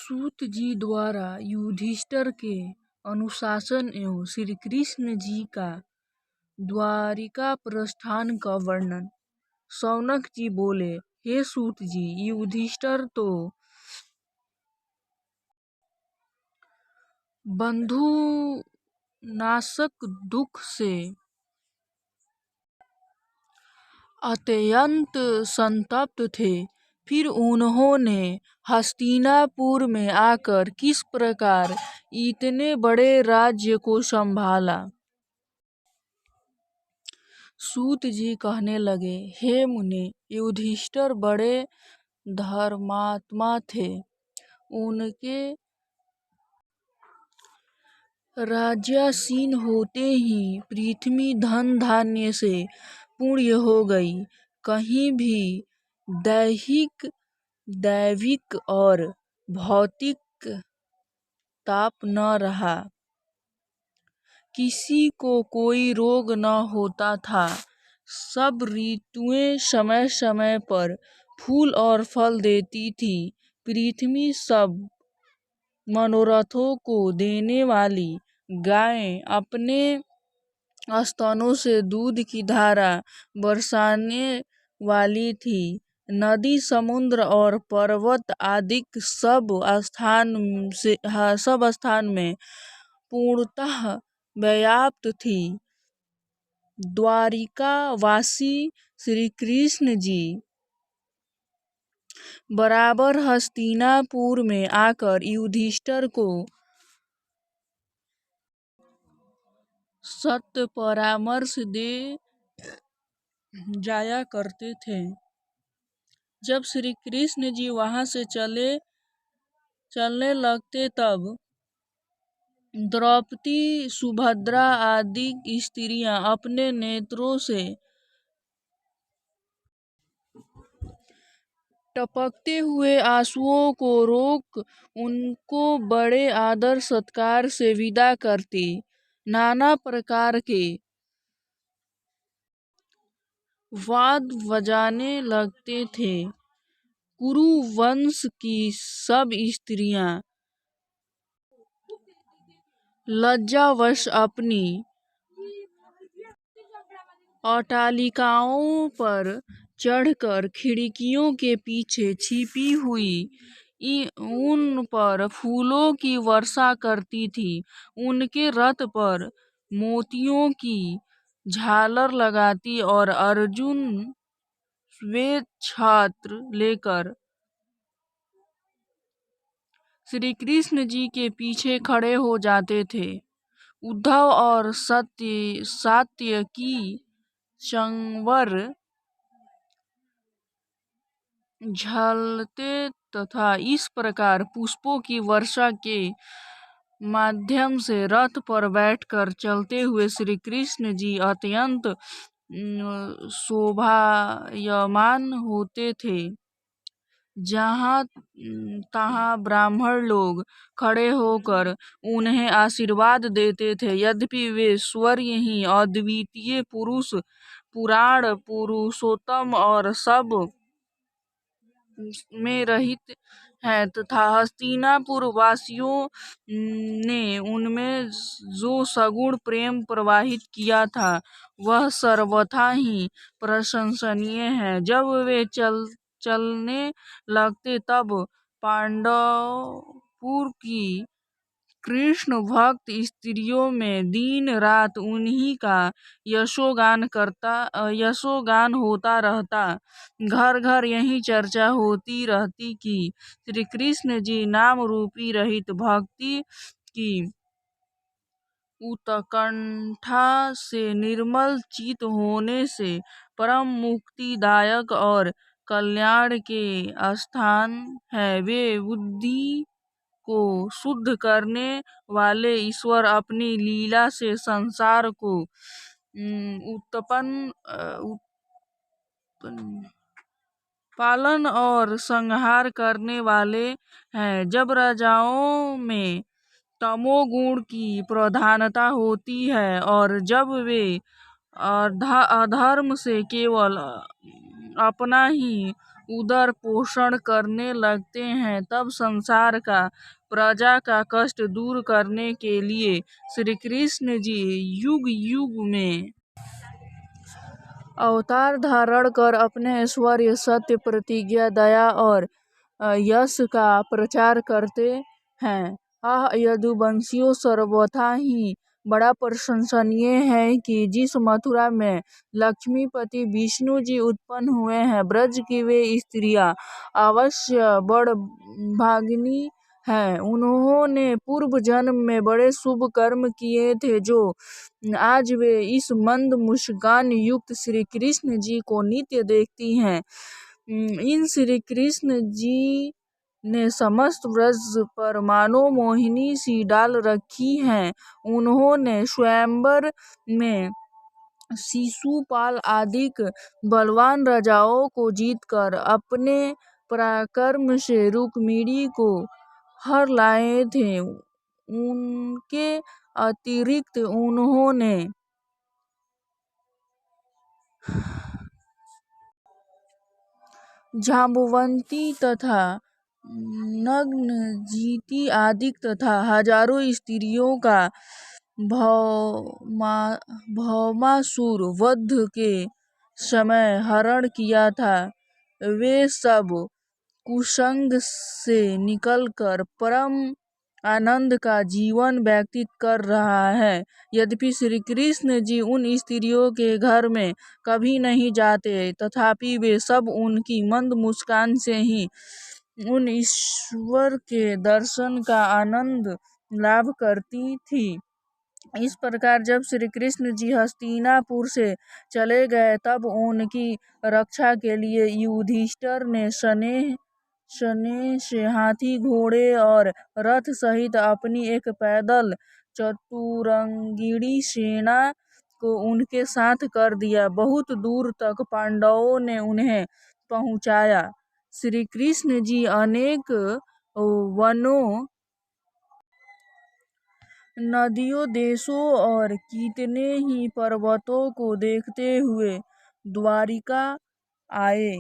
सूत जी द्वारा युधिष्ठिर के अनुशासन एवं श्री कृष्ण जी का द्वारिका प्रस्थान का वर्णन। शौनक जी बोले, हे सूत जी, युधिष्ठिर तो बंधु नाशक दुख से अत्यंत संतप्त थे। फिर उन्होंने हस्तिनापुर में आकर किस प्रकार इतने बड़े राज्य को संभाला। सूत जी कहने लगे, हे मुनि, युधिष्ठिर बड़े धर्मात्मा थे। उनके राज्यासीन होते ही पृथ्वी धन धान्य से पूर्ण हो गई। कहीं भी दैविक और भौतिक ताप न रहा। किसी को कोई रोग न होता था। सब ऋतुएं समय समय पर फूल और फल देती थी। पृथ्वी सब मनोरथों को देने वाली गायें अपने स्तनों से दूध की धारा बरसाने वाली थी। नदी, समुद्र और पर्वत आदि सब स्थान में पूर्णतः व्याप्त थी। द्वारिका वासी श्री कृष्ण जी बराबर हस्तिनापुर में आकर युधिष्ठिर को सत्य परामर्श दे जाया करते थे। जब श्री कृष्ण जी वहां से चलने लगते तब द्रौपदी, सुभद्रा आदि स्त्रियां अपने नेत्रों से टपकते हुए आंसुओं को रोक उनको बड़े आदर सत्कार से विदा करती। नाना प्रकार के वाद बजाने लगते थे। कुरु वंश की सब स्त्रियां लज्जावश अपनी अट्टालिकाओं पर चढ़कर खिड़कियों के पीछे छिपी हुई उन पर फूलों की वर्षा करती थी। उनके रथ पर मोतियों की झालर लगाती और अर्जुन श्वेत छत्र लेकर श्री कृष्ण जी के पीछे खड़े हो जाते थे। उद्धव और सात्यकी चंवर झलते तथा इस प्रकार पुष्पों की वर्षा के माध्यम से रथ पर बैठकर चलते हुए श्री कृष्ण जी अत्यंत शोभायमान होते थे। जहाँ तहाँ ब्राह्मण लोग खड़े होकर उन्हें आशीर्वाद देते थे। यद्यपि वे स्वर्गीय ही अद्वितीय पुरुष, पुराण पुरुषोत्तम और सब में रहित है तथा हस्तिनापुर वासियों ने उनमें जो सगुण प्रेम प्रवाहित किया था वह सर्वथा ही प्रशंसनीय है। जब वे चलने लगते तब पांडवपुर की कृष्ण भक्त स्त्रियों में दिन रात उन्हीं का यशोगान होता रहता। घर घर यही चर्चा होती रहती कि श्री कृष्ण जी नाम रूपी रहित भक्ति की उत्कंठा से निर्मल चित होने से परम मुक्तिदायक और कल्याण के स्थान है। वे बुद्धि को शुद्ध करने वाले ईश्वर अपनी लीला से संसार को पालन और संहार करने वाले हैं। जब राजाओं में तमोगुण की प्रधानता होती है और जब वे अधर्म से केवल अपना ही उदर पोषण करने लगते हैं, तब संसार का प्रजा का कष्ट दूर करने के लिए श्री कृष्ण जी युग युग में अवतार धारण कर अपने ऐश्वर्य, सत्य, प्रतिज्ञा, दया और यश का प्रचार करते हैं। यदुवंशियों सर्वथा ही बड़ा प्रशंसनीय है कि जिस मथुरा में लक्ष्मीपति विष्णु जी उत्पन्न हुए हैं, ब्रज की वे स्त्रियां अवश्य बड़भागिनी हैं। उन्होंने पूर्व जन्म में बड़े शुभ कर्म किए थे, जो आज वे इस मंद मुस्कान युक्त श्री कृष्ण जी को नित्य देखती हैं। इन श्री कृष्ण जी ने समस्त ब्रज पर मानो मोहिनी सी डाल रखी है। उन्होंने स्वयंवर में शिशुपाल आदि बलवान राजाओं को जीतकर अपने पराक्रम से रुक्मिणी को हर लाए थे। उनके अतिरिक्त उन्होंने जाम्बवंती तथा नग्नजिती आदि तथा हजारों स्त्रियों का भौमासुर वध के समय हरण किया था। वे सब कुसंग से निकलकर परम आनंद का जीवन व्यतीत कर रहा है। यद्यपि श्री कृष्ण जी उन स्त्रियों के घर में कभी नहीं जाते, तथापि वे सब उनकी मंद मुस्कान से ही उन ईश्वर के दर्शन का आनंद लाभ करती थी। इस प्रकार जब श्री कृष्ण जी हस्तिनापुर से चले गए, तब उनकी रक्षा के लिए युधिष्ठिर ने स्नेह से हाथी, घोड़े और रथ सहित अपनी एक पैदल चतुरंगिणी सेना को उनके साथ कर दिया। बहुत दूर तक पांडवों ने उन्हें पहुंचाया। श्री कृष्ण जी अनेक वनों, नदियों, देशों और कितने ही पर्वतों को देखते हुए द्वारिका आए।